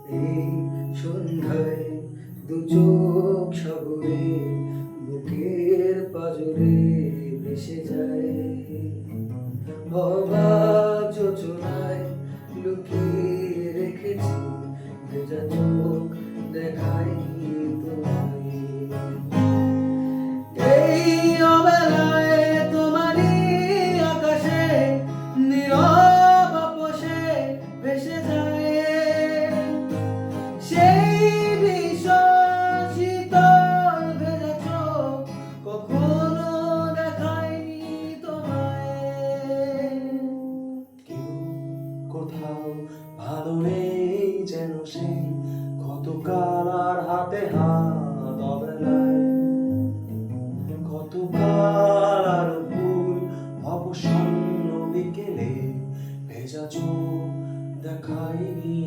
এই সন্ধ্যায় দু চোখ সাগরে বুকের পাজরে ভেসে যায়। অবাক যোজনায় লুকিয়ে রেখেছি ভেজা চোখ দেখায়নি তোমায়। এই অবেলায় তোমারই আকাশে নীরব আপোষে ভেসে যায় সেই ভীষণ শীতল ভেজা চোখ, কখনো দেখায়নি তোমায়। কেউ কোথাও ভালো নেই যেন সেই কতকাল আর হাতে হাত অবেলায়, কতকাল আর ভুল অবসন্ন বিকেলে ভেজা চোখ দেখায়নি